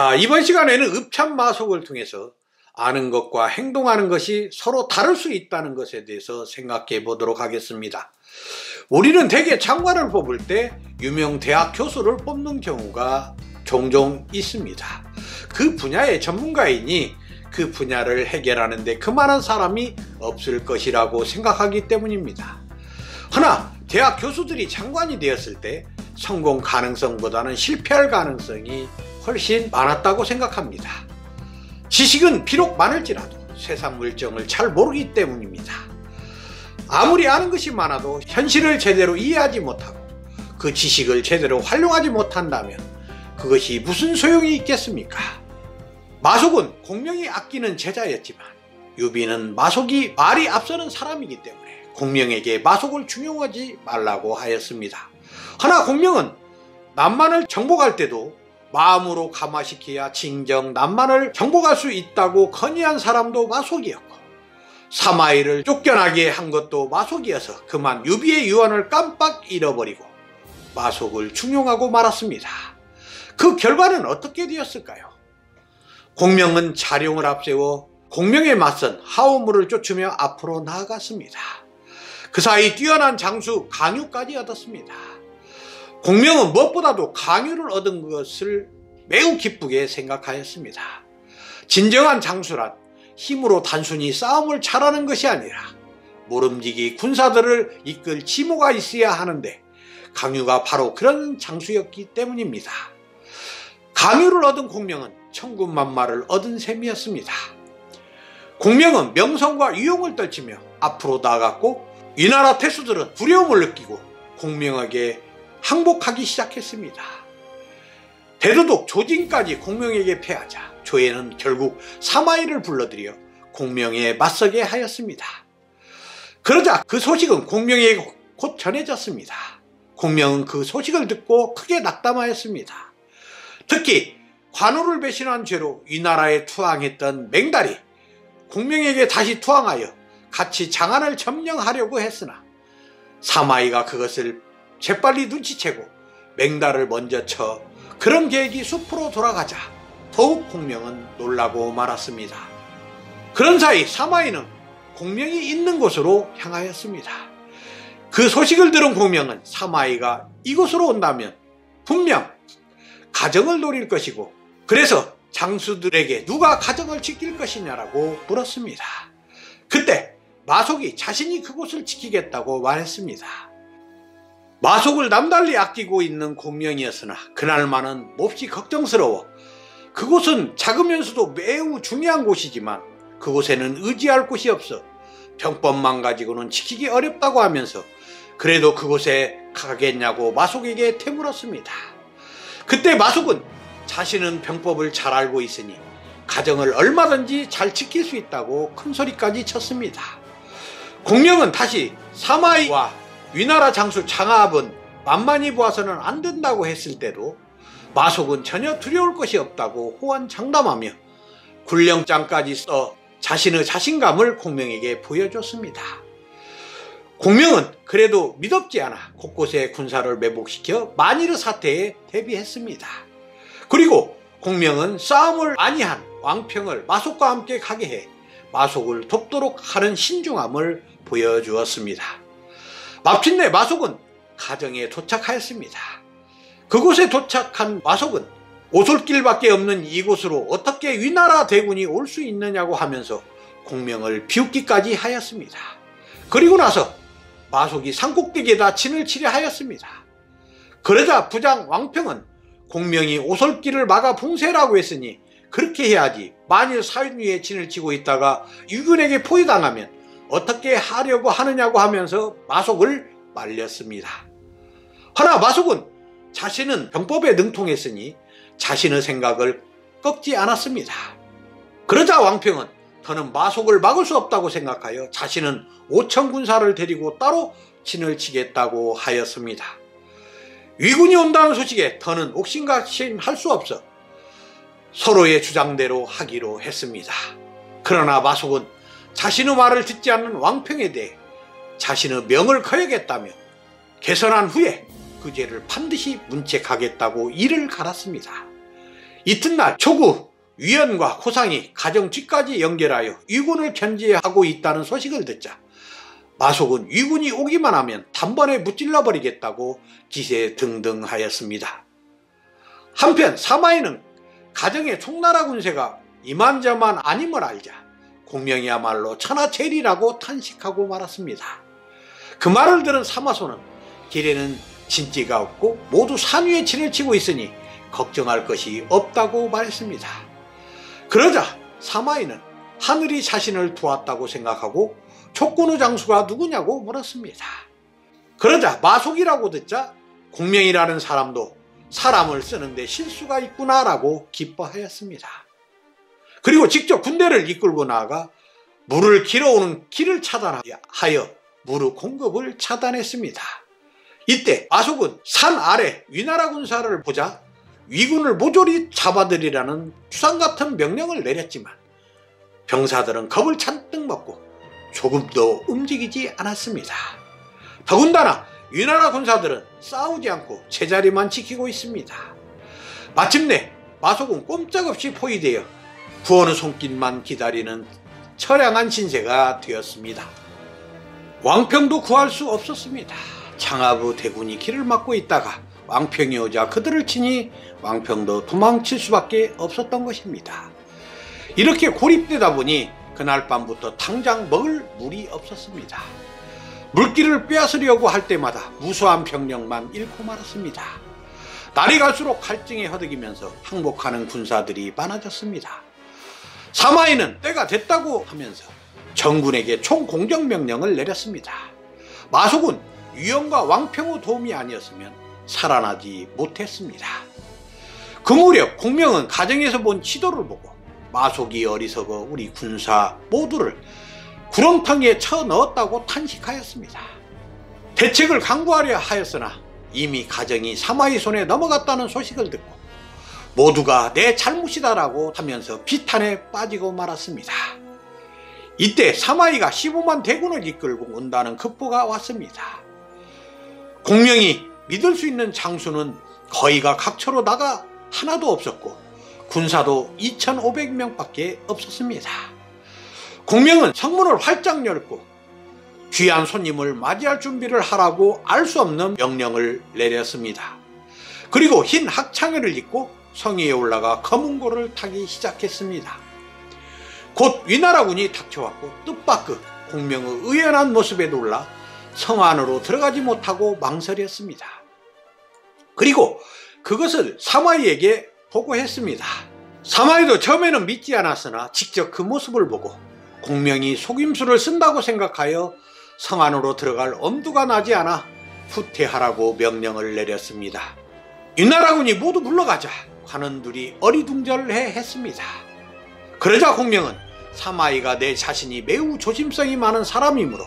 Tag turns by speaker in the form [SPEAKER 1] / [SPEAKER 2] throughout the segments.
[SPEAKER 1] 자, 이번 시간에는 읍참마속을 통해서 아는 것과 행동하는 것이 서로 다를 수 있다는 것에 대해서 생각해 보도록 하겠습니다. 우리는 대개 장관을 뽑을 때 유명 대학 교수를 뽑는 경우가 종종 있습니다. 그 분야의 전문가이니 그 분야를 해결하는 데 그만한 사람이 없을 것이라고 생각하기 때문입니다. 허나 대학 교수들이 장관이 되었을 때 성공 가능성보다는 실패할 가능성이 훨씬 많았다고 생각합니다. 지식은 비록 많을지라도 세상 물정을 잘 모르기 때문입니다. 아무리 아는 것이 많아도 현실을 제대로 이해하지 못하고 그 지식을 제대로 활용하지 못한다면 그것이 무슨 소용이 있겠습니까? 마속은 공명이 아끼는 제자였지만 유비는 마속이 말이 앞서는 사람이기 때문에 공명에게 마속을 중용하지 말라고 하였습니다. 허나 공명은 남만을 정복할 때도 마음으로 감화시켜야 진정 남만을 정복할 수 있다고 건의한 사람도 마속이었고, 사마이를 쫓겨나게 한 것도 마속이어서 그만 유비의 유언을 깜빡 잃어버리고 마속을 중용하고 말았습니다. 그 결과는 어떻게 되었을까요? 공명은 자룡을 앞세워 공명에 맞선 하오무를 쫓으며 앞으로 나아갔습니다. 그 사이 뛰어난 장수 강유까지 얻었습니다. 공명은 무엇보다도 강유를 얻은 것을 매우 기쁘게 생각하였습니다. 진정한 장수란 힘으로 단순히 싸움을 잘하는 것이 아니라 모름지기 군사들을 이끌 지모가 있어야 하는데 강유가 바로 그런 장수였기 때문입니다. 강유를 얻은 공명은 천군만마를 얻은 셈이었습니다. 공명은 명성과 위용을 떨치며 앞으로 나아갔고 위나라 태수들은 두려움을 느끼고 공명에게 항복하기 시작했습니다. 대도독 조진까지 공명에게 패하자 조예는 결국 사마이를 불러들여 공명에 맞서게 하였습니다. 그러자 그 소식은 공명에게 곧 전해졌습니다. 공명은 그 소식을 듣고 크게 낙담하였습니다. 특히 관우를 배신한 죄로 위나라에 투항했던 맹달이 공명에게 다시 투항하여 같이 장안을 점령하려고 했으나 사마이가 그것을 재빨리 눈치채고 맹달을 먼저 쳐 그런 계획이 숲으로 돌아가자 더욱 공명은 놀라고 말았습니다. 그런 사이 사마이는 공명이 있는 곳으로 향하였습니다. 그 소식을 들은 공명은 사마이가 이곳으로 온다면 분명 가정을 노릴 것이고 그래서 장수들에게 누가 가정을 지킬 것이냐라고 물었습니다. 그때 마속이 자신이 그곳을 지키겠다고 말했습니다. 마속을 남달리 아끼고 있는 공명이었으나 그날만은 몹시 걱정스러워 그곳은 작으면서도 매우 중요한 곳이지만 그곳에는 의지할 곳이 없어 병법만 가지고는 지키기 어렵다고 하면서 그래도 그곳에 가겠냐고 마속에게 되물었습니다. 그때 마속은 자신은 병법을 잘 알고 있으니 가정을 얼마든지 잘 지킬 수 있다고 큰소리까지 쳤습니다. 공명은 다시 사마이와 위나라 장수 장하압은 만만히 보아서는 안 된다고 했을 때도 마속은 전혀 두려울 것이 없다고 호언장담하며 군령장까지 써 자신의 자신감을 공명에게 보여줬습니다. 공명은 그래도 미덥지 않아 곳곳에 군사를 매복시켜 만일의 사태에 대비했습니다. 그리고 공명은 싸움을 아니한 왕평을 마속과 함께 가게 해 마속을 돕도록 하는 신중함을 보여주었습니다. 마침내 마속은 가정에 도착하였습니다. 그곳에 도착한 마속은 오솔길밖에 없는 이곳으로 어떻게 위나라 대군이 올 수 있느냐고 하면서 공명을 비웃기까지 하였습니다. 그리고 나서 마속이 산꼭대기에다 진을 치려 하였습니다. 그러자 부장 왕평은 공명이 오솔길을 막아 봉쇄라고 했으니 그렇게 해야지 만일 사윤 위에 진을 치고 있다가 유군에게 포위당하면 어떻게 하려고 하느냐고 하면서 마속을 말렸습니다. 허나 마속은 자신은 병법에 능통했으니 자신의 생각을 꺾지 않았습니다. 그러자 왕평은 더는 마속을 막을 수 없다고 생각하여 자신은 5천 군사를 데리고 따로 진을 치겠다고 하였습니다. 위군이 온다는 소식에 더는 옥신각신할 수 없어 서로의 주장대로 하기로 했습니다. 그러나 마속은 자신의 말을 듣지 않는 왕평에 대해 자신의 명을 거역했다며 개선한 후에 그 죄를 반드시 문책하겠다고 이를 갈았습니다. 이튿날 초구 위원과 고상이 가정 뒤까지 연결하여 위군을 견제하고 있다는 소식을 듣자 마속은 위군이 오기만 하면 단번에 무찔러 버리겠다고 기세등등하였습니다. 한편 사마이는 가정의 총나라 군세가 이만저만 아님을 알자 공명이야말로 천하제일이라고 탄식하고 말았습니다. 그 말을 들은 사마소는 길에는 진지가 없고 모두 산 위에 진을 치고 있으니 걱정할 것이 없다고 말했습니다. 그러자 사마이는 하늘이 자신을 도왔다고 생각하고 촉군의 장수가 누구냐고 물었습니다. 그러자 마속이라고 듣자 공명이라는 사람도 사람을 쓰는데 실수가 있구나라고 기뻐하였습니다. 그리고 직접 군대를 이끌고 나아가 물을 길어오는 길을 차단하여 물의 공급을 차단했습니다. 이때 마속은 산 아래 위나라 군사를 보자 위군을 모조리 잡아들이라는 추상같은 명령을 내렸지만 병사들은 겁을 잔뜩 먹고 조금도 움직이지 않았습니다. 더군다나 위나라 군사들은 싸우지 않고 제자리만 지키고 있습니다. 마침내 마속은 꼼짝없이 포위되어 구원의 손길만 기다리는 처량한 신세가 되었습니다. 왕평도 구할 수 없었습니다. 창하부 대군이 길을 막고 있다가 왕평이 오자 그들을 치니 왕평도 도망칠 수밖에 없었던 것입니다. 이렇게 고립되다 보니 그날 밤부터 당장 먹을 물이 없었습니다. 물기를 빼앗으려고 할 때마다 무수한 병력만 잃고 말았습니다. 날이 갈수록 갈증에 허덕이면서 항복하는 군사들이 많아졌습니다. 사마이는 때가 됐다고 하면서 정군에게 총공격 명령을 내렸습니다. 마속은 위원과 왕평의 도움이 아니었으면 살아나지 못했습니다. 그 무렵 공명은 가정에서 본 지도를 보고 마속이 어리석어 우리 군사 모두를 구렁텅이에 쳐넣었다고 탄식하였습니다. 대책을 강구하려 하였으나 이미 가정이 사마이 손에 넘어갔다는 소식을 듣고 모두가 내 잘못이다라고 하면서 비탄에 빠지고 말았습니다. 이때 사마이가 15만 대군을 이끌고 온다는 급보가 왔습니다. 공명이 믿을 수 있는 장수는 거의가 각처로 나가 하나도 없었고 군사도 2,500명밖에 없었습니다. 공명은 성문을 활짝 열고 귀한 손님을 맞이할 준비를 하라고 알 수 없는 명령을 내렸습니다. 그리고 흰 학창회를 입고 성 위에 올라가 검은고를 타기 시작했습니다. 곧 위나라군이 닥쳐왔고 뜻밖의 공명의 의연한 모습에 놀라 성 안으로 들어가지 못하고 망설였습니다. 그리고 그것을 사마이에게 보고했습니다. 사마이도 처음에는 믿지 않았으나 직접 그 모습을 보고 공명이 속임수를 쓴다고 생각하여 성 안으로 들어갈 엄두가 나지 않아 후퇴하라고 명령을 내렸습니다. 위나라군이 모두 물러가자 관원들이 어리둥절해 했습니다. 그러자 공명은 사마이가 내 자신이 매우 조심성이 많은 사람이므로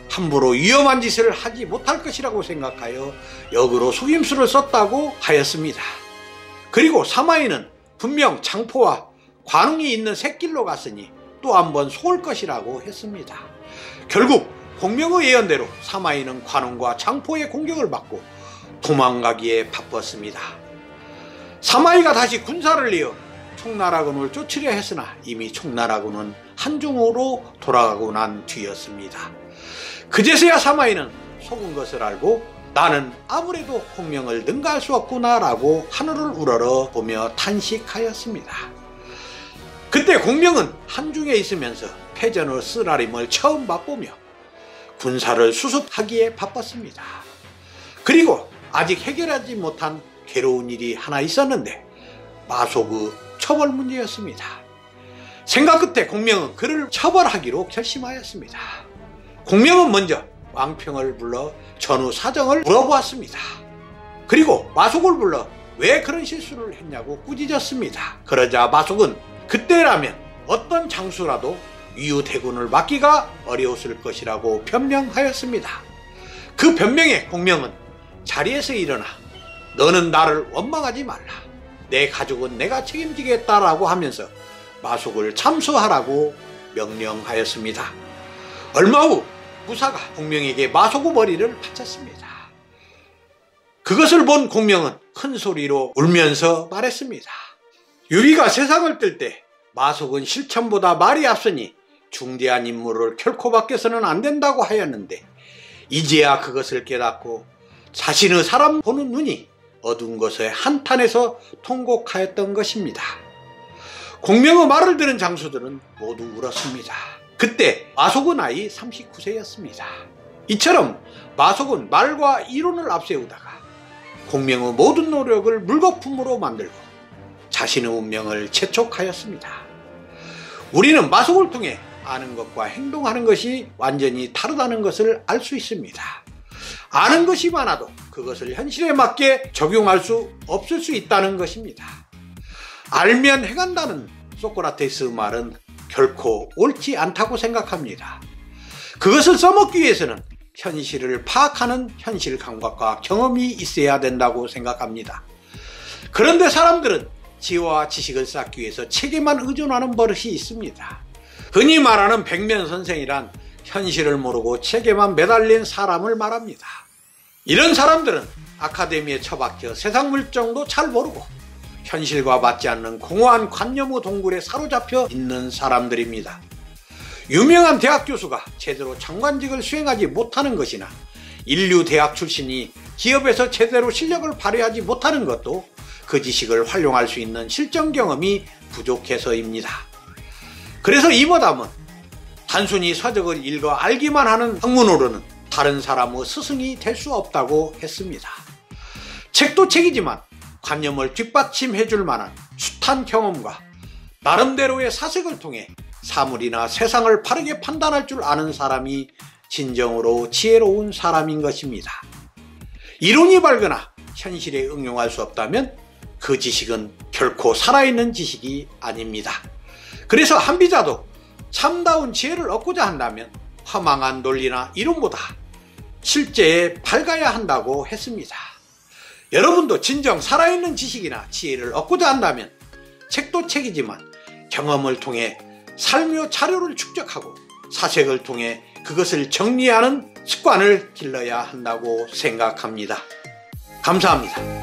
[SPEAKER 1] 함부로 위험한 짓을 하지 못할 것이라고 생각하여 역으로 속임수를 썼다고 하였습니다. 그리고 사마이는 분명 장포와 관웅이 있는 샛길로 갔으니 또 한 번 속을 것이라고 했습니다. 결국 공명의 예언대로 사마이는 관웅과 장포의 공격을 받고 도망가기에 바빴습니다. 사마이가 다시 군사를 내어 총나라군을 쫓으려 했으나 이미 총나라군은 한중으로 돌아가고 난 뒤였습니다. 그제서야 사마이는 속은 것을 알고 나는 아무래도 공명을 능가할 수 없구나 라고 하늘을 우러러 보며 탄식하였습니다. 그때 공명은 한중에 있으면서 패전의 쓰라림을 처음 맛보며 군사를 수습하기에 바빴습니다. 그리고 아직 해결하지 못한 괴로운 일이 하나 있었는데 마속의 처벌 문제였습니다. 생각 끝에 공명은 그를 처벌하기로 결심하였습니다. 공명은 먼저 왕평을 불러 전후 사정을 물어보았습니다. 그리고 마속을 불러 왜 그런 실수를 했냐고 꾸짖었습니다. 그러자 마속은 그때라면 어떤 장수라도 위유 대군을 막기가 어려웠을 것이라고 변명하였습니다. 그 변명에 공명은 자리에서 일어나 너는 나를 원망하지 말라. 내 가족은 내가 책임지겠다라고 하면서 마속을 참수하라고 명령하였습니다. 얼마 후 무사가 공명에게 마속의 머리를 바쳤습니다. 그것을 본 공명은 큰 소리로 울면서 말했습니다. 유리가 세상을 뜰 때 마속은 실천보다 말이 앞서니 중대한 임무를 결코 맡겨서는 안 된다고 하였는데, 이제야 그것을 깨닫고 자신의 사람 보는 눈이 어두운 것에 한탄해서 통곡하였던 것입니다. 공명의 말을 들은 장수들은 모두 울었습니다. 그때 마속의 나이 39세였습니다. 이처럼 마속은 말과 이론을 앞세우다가 공명의 모든 노력을 물거품으로 만들고 자신의 운명을 재촉하였습니다. 우리는 마속을 통해 아는 것과 행동하는 것이 완전히 다르다는 것을 알 수 있습니다. 아는 것이 많아도 그것을 현실에 맞게 적용할 수 없을 수 있다는 것입니다. 알면 해간다는 소크라테스의 말은 결코 옳지 않다고 생각합니다. 그것을 써먹기 위해서는 현실을 파악하는 현실 감각과 경험이 있어야 된다고 생각합니다. 그런데 사람들은 지혜와 지식을 쌓기 위해서 책에만 의존하는 버릇이 있습니다. 흔히 말하는 백면선생이란 현실을 모르고 책에만 매달린 사람을 말합니다. 이런 사람들은 아카데미에 처박혀 세상 물정도 잘 모르고 현실과 맞지 않는 공허한 관념의 동굴에 사로잡혀 있는 사람들입니다. 유명한 대학 교수가 제대로 장관직을 수행하지 못하는 것이나 인류 대학 출신이 기업에서 제대로 실력을 발휘하지 못하는 것도 그 지식을 활용할 수 있는 실전 경험이 부족해서입니다. 그래서 이모담은 단순히 서적을 읽어 알기만 하는 학문으로는 다른 사람의 스승이 될 수 없다고 했습니다. 책도 책이지만 관념을 뒷받침해 줄 만한 숱한 경험과 나름대로의 사색을 통해 사물이나 세상을 바르게 판단할 줄 아는 사람이 진정으로 지혜로운 사람인 것입니다. 이론이 밝거나 현실에 응용할 수 없다면 그 지식은 결코 살아있는 지식이 아닙니다. 그래서 한비자도 참다운 지혜를 얻고자 한다면 허망한 논리나 이론보다 실제에 밝아야 한다고 했습니다. 여러분도 진정 살아있는 지식이나 지혜를 얻고자 한다면 책도 책이지만 경험을 통해 삶의 자료를 축적하고 사색을 통해 그것을 정리하는 습관을 길러야 한다고 생각합니다. 감사합니다.